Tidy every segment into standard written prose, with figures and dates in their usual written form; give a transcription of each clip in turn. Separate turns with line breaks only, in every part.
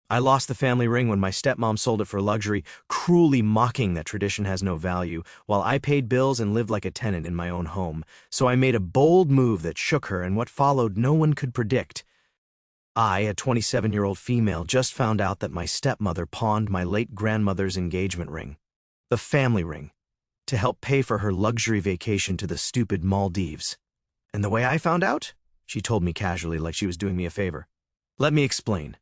I lost the family ring when my stepmom sold it for luxury, cruelly mocking that tradition has no value, while I paid bills and lived like a tenant in my own home. So I made a bold move that shook her, and what followed no one could predict. I, a 27-year-old female, just found out that my stepmother pawned my late grandmother's engagement ring, the family ring, to help pay for her luxury vacation to the stupid Maldives. And the way I found out? She told me casually, like she was doing me a favor. Let me explain.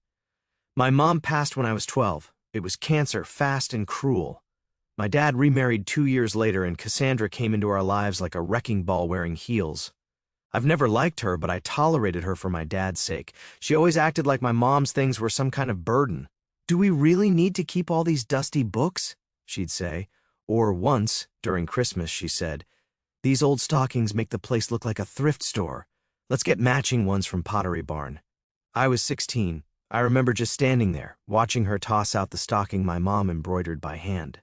My mom passed when I was 12. It was cancer, fast and cruel. My dad remarried 2 years later, and Cassandra came into our lives like a wrecking ball wearing heels. I've never liked her, but I tolerated her for my dad's sake. She always acted like my mom's things were some kind of burden. "Do we really need to keep all these dusty books?" she'd say. Or once, during Christmas, she said, "These old stockings make the place look like a thrift store. Let's get matching ones from Pottery Barn." I was 16. I remember just standing there, watching her toss out the stocking my mom embroidered by hand.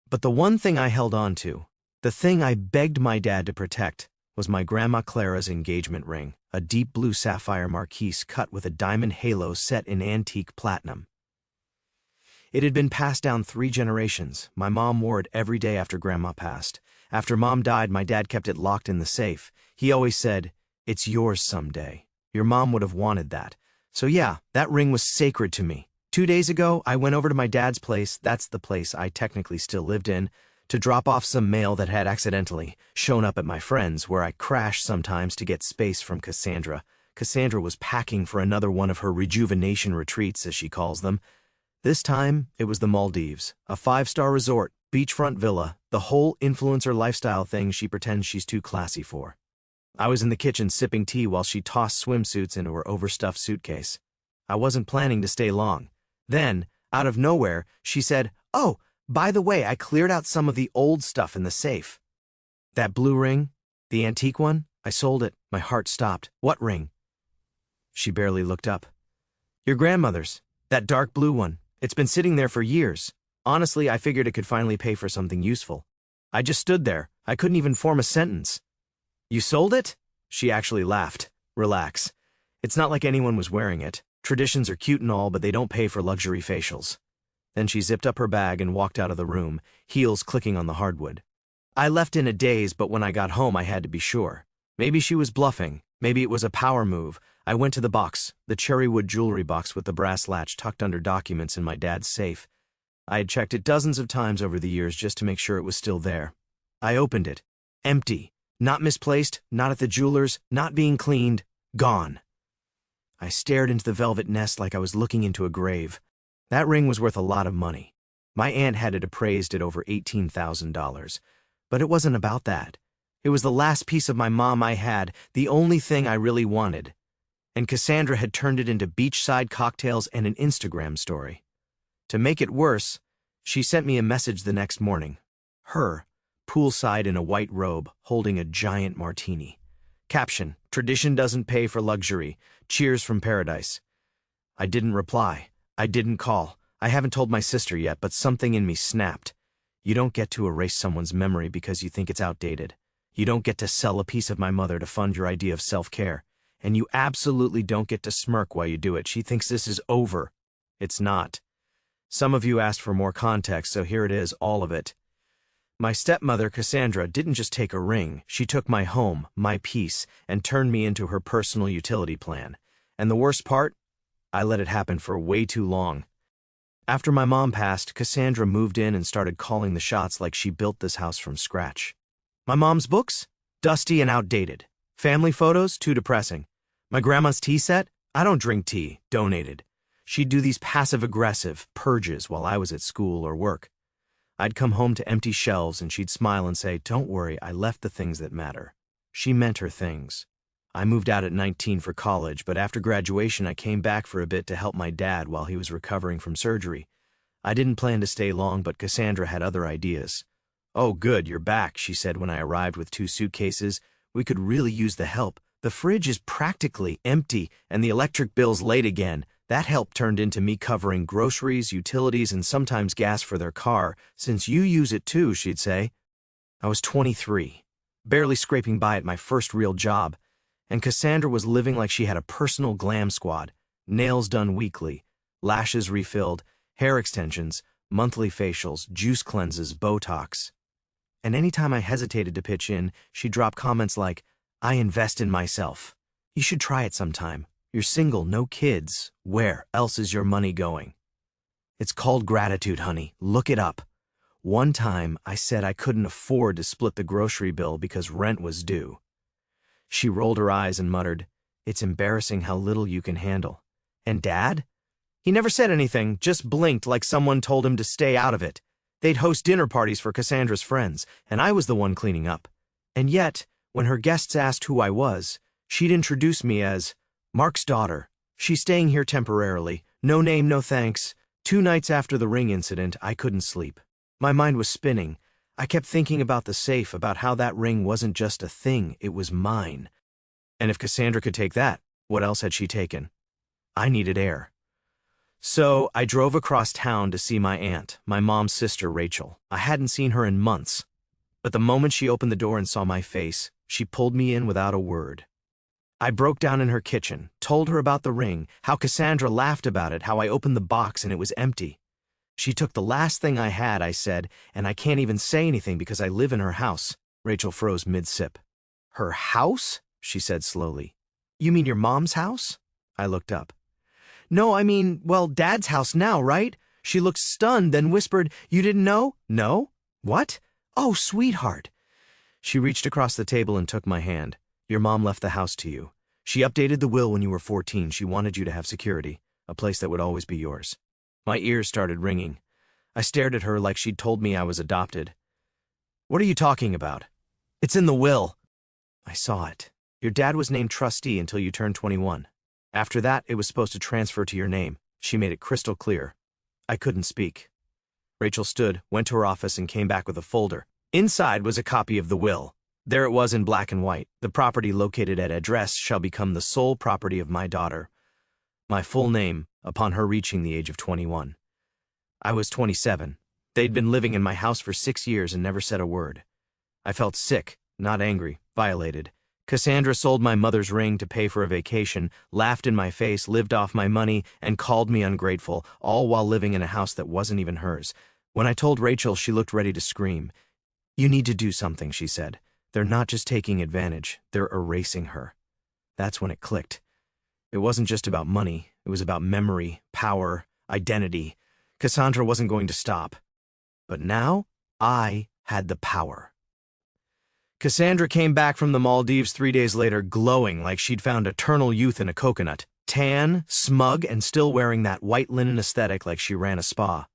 But the one thing I held on to, the thing I begged my dad to protect, was my Grandma Clara's engagement ring, a deep blue sapphire marquise cut with a diamond halo set in antique platinum. It had been passed down 3 generations. My mom wore it every day after Grandma passed. After Mom died, my dad kept it locked in the safe. He always said, "It's yours someday. Your mom would have wanted that." So yeah, that ring was sacred to me. 2 days ago, I went over to my dad's place, that's the place I technically still lived in, to drop off some mail that had accidentally shown up at my friend's, where I crash sometimes to get space from Cassandra. Cassandra was packing for another one of her rejuvenation retreats, as she calls them. This time, it was the Maldives, a 5-star resort, beachfront villa, the whole influencer lifestyle thing she pretends she's too classy for. I was in the kitchen sipping tea while she tossed swimsuits into her overstuffed suitcase. I wasn't planning to stay long. Then, out of nowhere, she said, "Oh, by the way, I cleared out some of the old stuff in the safe." "That blue ring? The antique one?" I sold it. My heart stopped. "What ring?" She barely looked up. "Your grandmother's. That dark blue one. It's been sitting there for years. Honestly, I figured it could finally pay for something useful." I just stood there. I couldn't even form a sentence. "You sold it?" She actually laughed. "Relax. It's not like anyone was wearing it. Traditions are cute and all, but they don't pay for luxury facials." Then she zipped up her bag and walked out of the room, heels clicking on the hardwood. I left in a daze, but when I got home I had to be sure. Maybe she was bluffing. Maybe it was a power move. I went to the box, the cherrywood jewelry box with the brass latch tucked under documents in my dad's safe. I had checked it dozens of times over the years just to make sure it was still there. I opened it. Empty. Not misplaced, not at the jeweler's, not being cleaned. Gone. I stared into the velvet nest like I was looking into a grave. That ring was worth a lot of money. My aunt had it appraised at over $18,000. But it wasn't about that. It was the last piece of my mom I had, the only thing I really wanted. And Cassandra had turned it into beachside cocktails and an Instagram story. To make it worse, she sent me a message the next morning. Her, poolside in a white robe, holding a giant martini. Caption, "Tradition doesn't pay for luxury. Cheers from paradise." I didn't reply. I didn't call. I haven't told my sister yet, but something in me snapped. You don't get to erase someone's memory because you think it's outdated. You don't get to sell a piece of my mother to fund your idea of self-care. And you absolutely don't get to smirk while you do it. She thinks this is over. It's not. Some of you asked for more context, so here it is, all of it. My stepmother, Cassandra, didn't just take a ring. She took my home, my peace, and turned me into her personal utility plan. And the worst part? I let it happen for way too long. After my mom passed, Cassandra moved in and started calling the shots like she built this house from scratch. My mom's books? Dusty and outdated. Family photos? Too depressing. My grandma's tea set? I don't drink tea. Donated. She'd do these passive-aggressive purges while I was at school or work. I'd come home to empty shelves and she'd smile and say, "Don't worry, I left the things that matter." She meant her things. I moved out at 19 for college, but after graduation I came back for a bit to help my dad while he was recovering from surgery. I didn't plan to stay long, but Cassandra had other ideas. "Oh good, you're back," she said when I arrived with 2 suitcases. "We could really use the help. The fridge is practically empty and the electric bill's late again." That help turned into me covering groceries, utilities, and sometimes gas for their car. "Since you use it too," she'd say. I was 23, barely scraping by at my first real job, and Cassandra was living like she had a personal glam squad, nails done weekly, lashes refilled, hair extensions, monthly facials, juice cleanses, Botox. And anytime I hesitated to pitch in, she'd drop comments like, "I invest in myself. You should try it sometime. You're single, no kids. Where else is your money going?" It's called gratitude, honey. Look it up. One time, I said I couldn't afford to split the grocery bill because rent was due. She rolled her eyes and muttered, "It's embarrassing how little you can handle." And Dad? He never said anything, just blinked like someone told him to stay out of it. They'd host dinner parties for Cassandra's friends, and I was the one cleaning up. And yet, when her guests asked who I was, she'd introduce me as Mark's daughter. She's staying here temporarily. No name, no thanks. 2 nights after the ring incident, I couldn't sleep. My mind was spinning. I kept thinking about the safe, about how that ring wasn't just a thing, it was mine. And if Cassandra could take that, what else had she taken? I needed air. So I drove across town to see my aunt, my mom's sister, Rachel. I hadn't seen her in months. But the moment she opened the door and saw my face, she pulled me in without a word. I broke down in her kitchen, told her about the ring, how Cassandra laughed about it, how I opened the box and it was empty. She took the last thing I had, I said, and I can't even say anything because I live in her house. Rachel froze mid-sip. Her house? She said slowly. You mean your mom's house? I looked up. No, I mean, well, Dad's house now, right? She looked stunned, then whispered, You didn't know? No? What? Oh, sweetheart. She reached across the table and took my hand. Your mom left the house to you. She updated the will when you were 14. She wanted you to have security, a place that would always be yours. My ears started ringing. I stared at her like she'd told me I was adopted. What are you talking about? It's in the will. I saw it. Your dad was named trustee until you turned 21. After that, it was supposed to transfer to your name. She made it crystal clear. I couldn't speak. Rachel stood, went to her office, and came back with a folder. Inside was a copy of the will. There it was in black and white. The property located at address shall become the sole property of my daughter. My full name, upon her reaching the age of 21. I was 27. They'd been living in my house for 6 years and never said a word. I felt sick, not angry, violated. Cassandra sold my mother's ring to pay for a vacation, laughed in my face, lived off my money, and called me ungrateful, all while living in a house that wasn't even hers. When I told Rachel, she looked ready to scream. You need to do something, she said. They're not just taking advantage, they're erasing her. That's when it clicked. It wasn't just about money, it was about memory, power, identity. Cassandra wasn't going to stop. But now, I had the power. Cassandra came back from the Maldives 3 days later, glowing like she'd found eternal youth in a coconut, tan, smug, and still wearing that white linen aesthetic like she ran a spa.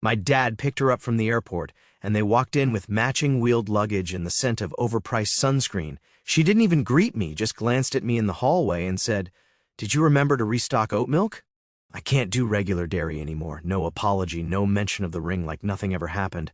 My dad picked her up from the airport, and they walked in with matching wheeled luggage and the scent of overpriced sunscreen. She didn't even greet me, just glanced at me in the hallway and said, Did you remember to restock oat milk? I can't do regular dairy anymore. No apology, no mention of the ring like nothing ever happened.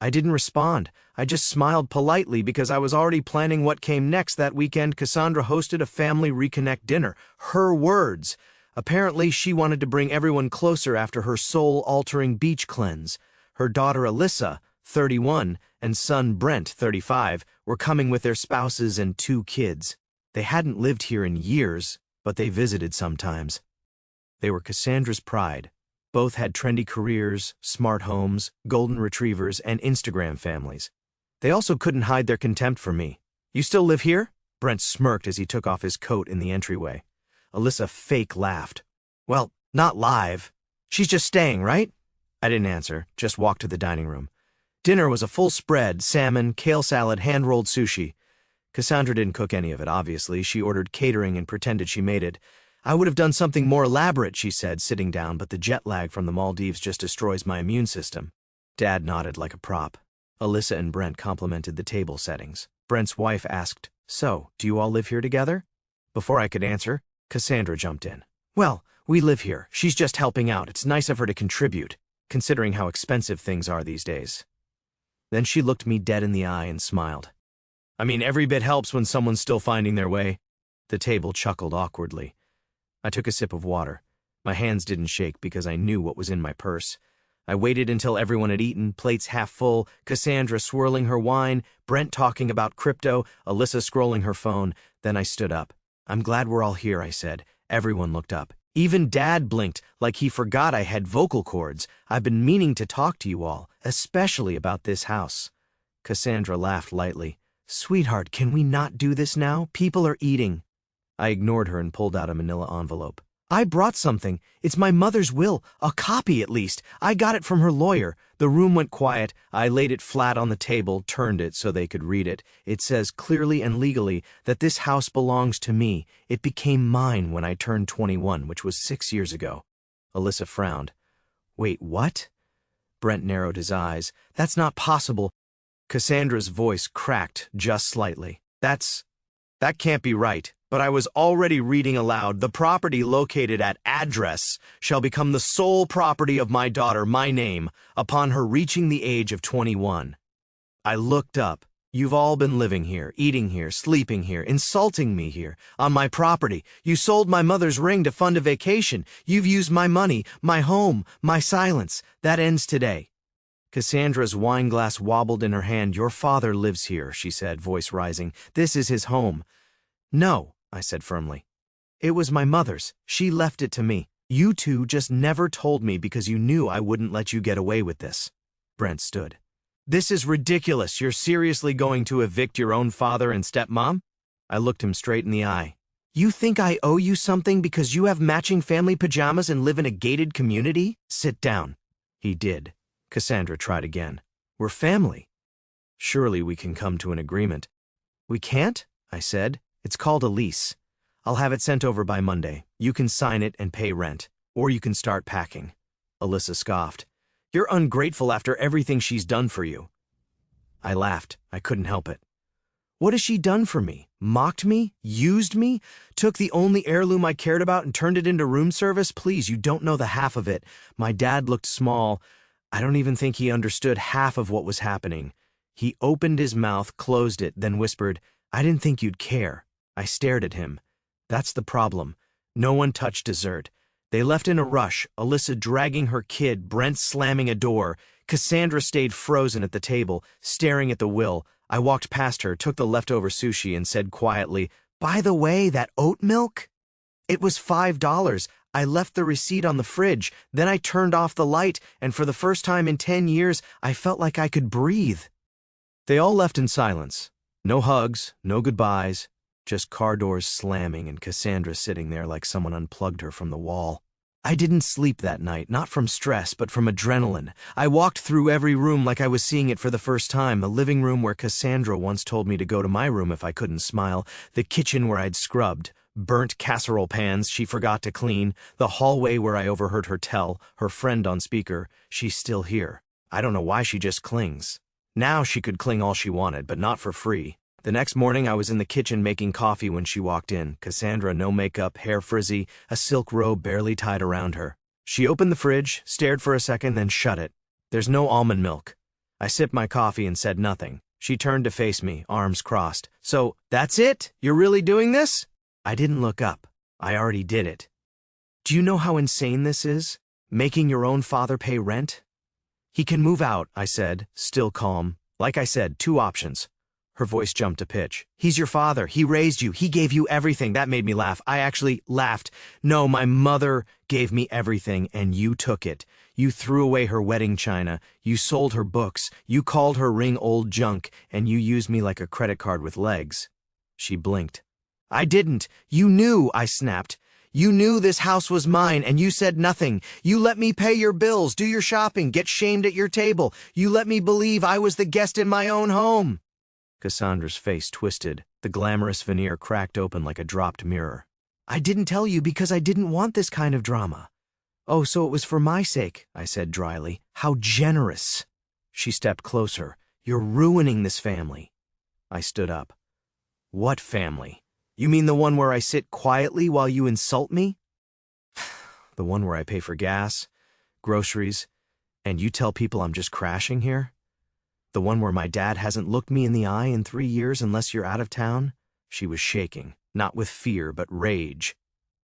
I didn't respond. I just smiled politely because I was already planning what came next. That weekend, Cassandra hosted a family reconnect dinner. Her words. Apparently, she wanted to bring everyone closer after her soul-altering beach cleanse. Her daughter Alyssa, 31, and son Brent, 35, were coming with their spouses and 2 kids. They hadn't lived here in years, but they visited sometimes. They were Cassandra's pride. Both had trendy careers, smart homes, golden retrievers, and Instagram families. They also couldn't hide their contempt for me. You still live here? Brent smirked as he took off his coat in the entryway. Alyssa fake laughed. Well, not live. She's just staying, right? I didn't answer, just walked to the dining room. Dinner was a full spread, salmon, kale salad, hand-rolled sushi. Cassandra didn't cook any of it, obviously. She ordered catering and pretended she made it. I would have done something more elaborate, she said, sitting down, but the jet lag from the Maldives just destroys my immune system. Dad nodded like a prop. Alyssa and Brent complimented the table settings. Brent's wife asked, So, do you all live here together? Before I could answer, Cassandra jumped in. Well, we live here. She's just helping out. It's nice of her to contribute, considering how expensive things are these days. Then she looked me dead in the eye and smiled. I mean, every bit helps when someone's still finding their way. The table chuckled awkwardly. I took a sip of water. My hands didn't shake because I knew what was in my purse. I waited until everyone had eaten, plates half full, Cassandra swirling her wine, Brent talking about crypto, Alyssa scrolling her phone. Then I stood up. I'm glad we're all here, I said. Everyone looked up. Even Dad blinked like he forgot I had vocal cords. I've been meaning to talk to you all, especially about this house. Cassandra laughed lightly. Sweetheart, can we not do this now? People are eating. I ignored her and pulled out a manila envelope. I brought something. It's my mother's will, a copy at least. I got it from her lawyer. The room went quiet. I laid it flat on the table, turned it so they could read it. It says clearly and legally that this house belongs to me. It became mine when I turned 21, which was 6 years ago. Alyssa frowned. Wait, what? Brent narrowed his eyes. That's not possible. Cassandra's voice cracked just slightly. That can't be right. But I was already reading aloud, the property located at address shall become the sole property of my daughter, my name, upon her reaching the age of 21. I looked up. You've all been living here, eating here, sleeping here, insulting me here, on my property. You sold my mother's ring to fund a vacation. You've used my money, my home, my silence. That ends today. Cassandra's wine glass wobbled in her hand. Your father lives here, she said, voice rising. This is his home. No, I said firmly. It was my mother's. She left it to me. You two just never told me because you knew I wouldn't let you get away with this. Brent stood. This is ridiculous. You're seriously going to evict your own father and stepmom? I looked him straight in the eye. You think I owe you something because you have matching family pajamas and live in a gated community? Sit down. He did. Cassandra tried again. We're family. Surely we can come to an agreement. We can't? I said. It's called a lease. I'll have it sent over by Monday. You can sign it and pay rent. Or you can start packing. Alyssa scoffed. You're ungrateful after everything she's done for you. I laughed. I couldn't help it. What has she done for me? Mocked me? Used me? Took the only heirloom I cared about and turned it into room service? Please, you don't know the half of it. My dad looked small. I don't even think he understood half of what was happening. He opened his mouth, closed it, then whispered, I didn't think you'd care. I stared at him. That's the problem. No one touched dessert. They left in a rush, Alyssa dragging her kid, Brent slamming a door. Cassandra stayed frozen at the table, staring at the will. I walked past her, took the leftover sushi, and said quietly, By the way, that oat milk? It was $5. I left the receipt on the fridge. Then I turned off the light, and for the first time in 10 years, I felt like I could breathe. They all left in silence. No hugs, no goodbyes. Just car doors slamming and Cassandra sitting there like someone unplugged her from the wall. I didn't sleep that night, not from stress, but from adrenaline. I walked through every room like I was seeing it for the first time. The living room where Cassandra once told me to go to my room if I couldn't smile. The kitchen where I'd scrubbed. Burnt casserole pans she forgot to clean. The hallway where I overheard her tell, her friend on speaker, she's still here. I don't know why she just clings. Now she could cling all she wanted, but not for free. The next morning, I was in the kitchen making coffee when she walked in. Cassandra, no makeup, hair frizzy, a silk robe barely tied around her. She opened the fridge, stared for a second, then shut it. There's no almond milk. I sipped my coffee and said nothing. She turned to face me, arms crossed. So, that's it? You're really doing this? I didn't look up. I already did it. Do you know how insane this is? Making your own father pay rent? He can move out, I said, still calm. Like I said, 2 options. Her voice jumped a pitch. He's your father. He raised you. He gave you everything. That made me laugh. I actually laughed. No, my mother gave me everything, and you took it. You threw away her wedding china. You sold her books. You called her ring old junk, and you used me like a credit card with legs. She blinked. I didn't. You knew, I snapped. You knew this house was mine, and you said nothing. You let me pay your bills, do your shopping, get shamed at your table. You let me believe I was the guest in my own home. Cassandra's face twisted. The glamorous veneer cracked open like a dropped mirror. I didn't tell you because I didn't want this kind of drama. Oh, so it was for my sake, I said dryly. How generous. She stepped closer. You're ruining this family. I stood up. What family? You mean the one where I sit quietly while you insult me? The one where I pay for gas, groceries, and you tell people I'm just crashing here? The one where my dad hasn't looked me in the eye in 3 years unless you're out of town? She was shaking, not with fear, but rage.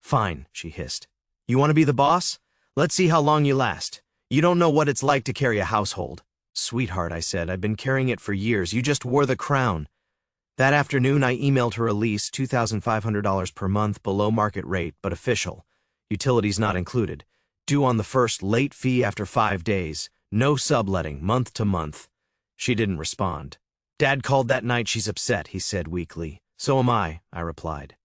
Fine, she hissed. You want to be the boss? Let's see how long you last. You don't know what it's like to carry a household. Sweetheart, I said, I've been carrying it for years. You just wore the crown. That afternoon, I emailed her a lease, $2,500 per month, below market rate, but official. Utilities not included. Due on the first, late fee after 5 days. No subletting, month to month. She didn't respond. Dad called that night. She's upset, he said weakly. So am I replied.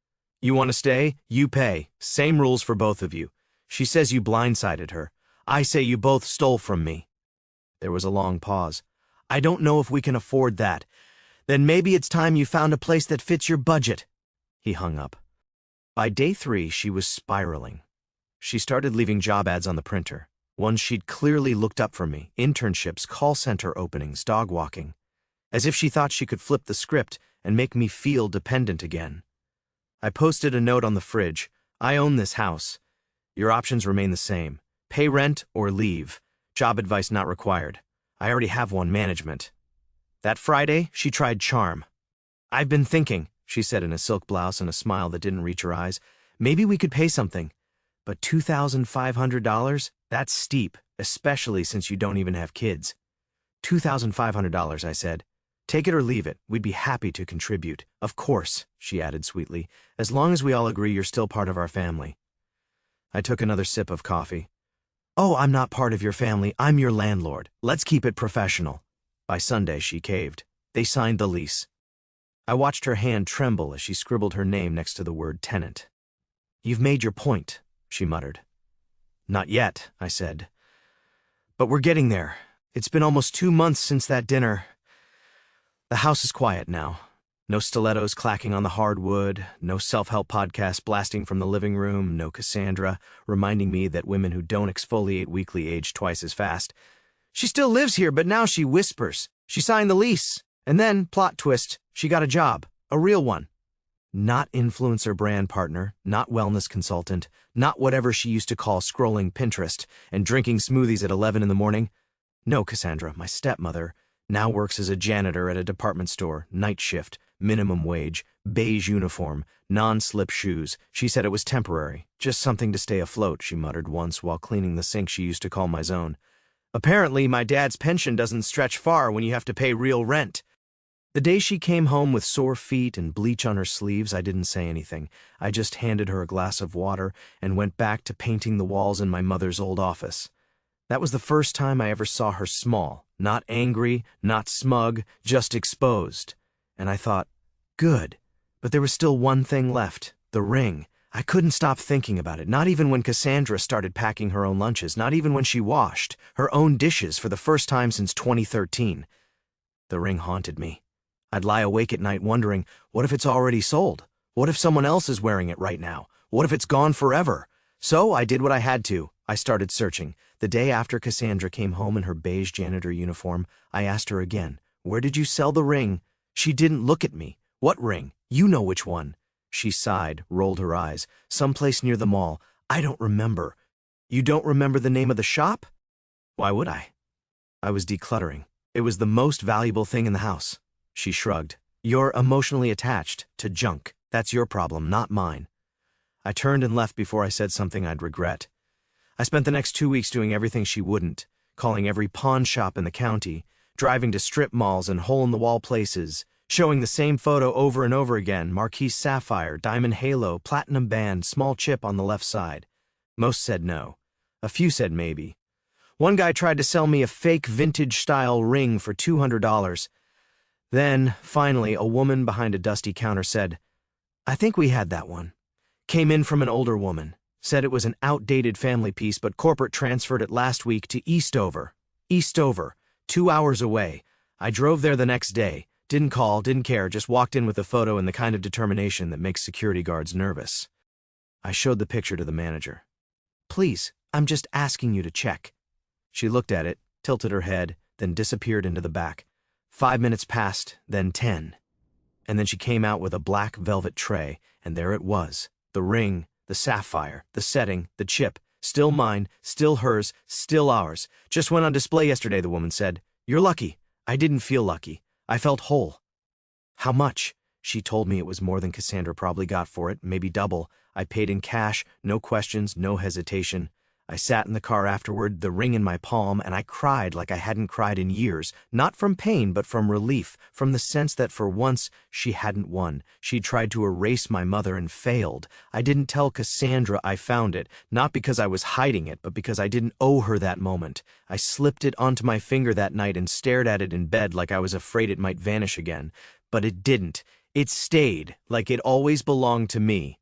You want to stay? You pay. Same rules for both of you. She says you blindsided her. I say you both stole from me. There was a long pause. I don't know if we can afford that. Then maybe it's time you found a place that fits your budget. He hung up. By day 3, she was spiraling. She started leaving job ads on the printer. Ones she'd clearly looked up for me. Internships, call center openings, dog walking. As if she thought she could flip the script and make me feel dependent again. I posted a note on the fridge. I own this house. Your options remain the same. Pay rent or leave. Job advice not required. I already have one, management. That Friday, she tried charm. I've been thinking, she said in a silk blouse and a smile that didn't reach her eyes. Maybe we could pay something. But $2,500? That's steep, especially since you don't even have kids. $2,500, I said. Take it or leave it. We'd be happy to contribute. Of course, she added sweetly, as long as we all agree you're still part of our family. I took another sip of coffee. Oh, I'm not part of your family. I'm your landlord. Let's keep it professional. By Sunday, she caved. They signed the lease. I watched her hand tremble as she scribbled her name next to the word tenant. You've made your point, she muttered. Not yet, I said. But we're getting there. It's been almost 2 months since that dinner. The house is quiet now. No stilettos clacking on the hardwood, no self-help podcasts blasting from the living room, no Cassandra reminding me that women who don't exfoliate weekly age twice as fast. She still lives here, but now she whispers. She signed the lease. And then, plot twist, she got a job. A real one. Not influencer brand partner, not wellness consultant, not whatever she used to call scrolling Pinterest and drinking smoothies at 11 in the morning. No, Cassandra, my stepmother, now works as a janitor at a department store, night shift, minimum wage, beige uniform, non-slip shoes. She said it was temporary, just something to stay afloat, she muttered once while cleaning the sink she used to call my zone. Apparently, my dad's pension doesn't stretch far when you have to pay real rent. The day she came home with sore feet and bleach on her sleeves, I didn't say anything. I just handed her a glass of water and went back to painting the walls in my mother's old office. That was the first time I ever saw her small, not angry, not smug, just exposed. And I thought, good. But there was still one thing left, the ring. I couldn't stop thinking about it, not even when Cassandra started packing her own lunches, not even when she washed her own dishes for the first time since 2013. The ring haunted me. I'd lie awake at night wondering, what if it's already sold? What if someone else is wearing it right now? What if it's gone forever? So I did what I had to. I started searching. The day after Cassandra came home in her beige janitor uniform, I asked her again, where did you sell the ring? She didn't look at me. What ring? You know which one. She sighed, rolled her eyes. Someplace near the mall. I don't remember. You don't remember the name of the shop? Why would I? I was decluttering. It was the most valuable thing in the house. She shrugged. You're emotionally attached to junk. That's your problem, not mine. I turned and left before I said something I'd regret. I spent the next 2 weeks doing everything she wouldn't, calling every pawn shop in the county, driving to strip malls and hole-in-the-wall places, showing the same photo over and over again, marquise sapphire, diamond halo, platinum band, small chip on the left side. Most said no. A few said maybe. One guy tried to sell me a fake vintage-style ring for $200. Then, finally, a woman behind a dusty counter said, I think we had that one. Came in from an older woman. Said it was an outdated family piece, but corporate transferred it last week to Eastover. Eastover, 2 hours away. I drove there the next day. Didn't call, didn't care, just walked in with the photo and the kind of determination that makes security guards nervous. I showed the picture to the manager. Please, I'm just asking you to check. She looked at it, tilted her head, then disappeared into the back. 5 minutes passed, then 10. And then she came out with a black velvet tray, and there it was. The ring, the sapphire, the setting, the chip. Still mine, still hers, still ours. Just went on display yesterday, the woman said. You're lucky. I didn't feel lucky. I felt whole. How much? She told me it was more than Cassandra probably got for it, maybe double. I paid in cash, no questions, no hesitation. I sat in the car afterward, the ring in my palm, and I cried like I hadn't cried in years, not from pain but from relief, from the sense that for once she hadn't won. She'd tried to erase my mother and failed. I didn't tell Cassandra I found it, not because I was hiding it, but because I didn't owe her that moment. I slipped it onto my finger that night and stared at it in bed like I was afraid it might vanish again. But it didn't. It stayed, like it always belonged to me.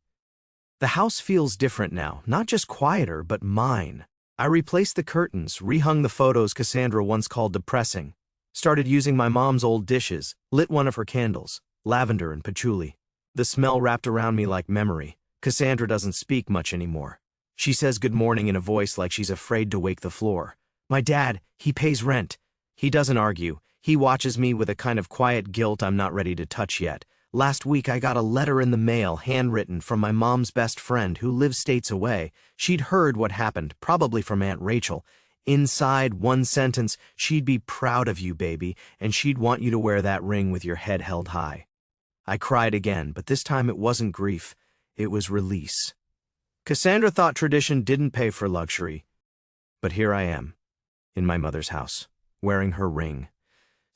The house feels different now, not just quieter, but mine. I replaced the curtains, rehung the photos Cassandra once called depressing, started using my mom's old dishes, lit one of her candles, lavender and patchouli. The smell wrapped around me like memory. Cassandra doesn't speak much anymore. She says good morning in a voice like she's afraid to wake the floor. My dad, he pays rent. He doesn't argue. He watches me with a kind of quiet guilt I'm not ready to touch yet. Last week I got a letter in the mail, handwritten, from my mom's best friend who lives states away. She'd heard what happened, probably from Aunt Rachel. Inside, one sentence, she'd be proud of you, baby, and she'd want you to wear that ring with your head held high. I cried again, but this time it wasn't grief. It was release. Cassandra thought tradition didn't pay for luxury. But here I am, in my mother's house, wearing her ring,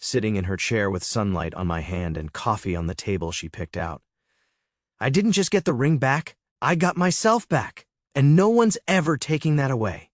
sitting in her chair with sunlight on my hand and coffee on the table she picked out. I didn't just get the ring back, I got myself back, and no one's ever taking that away.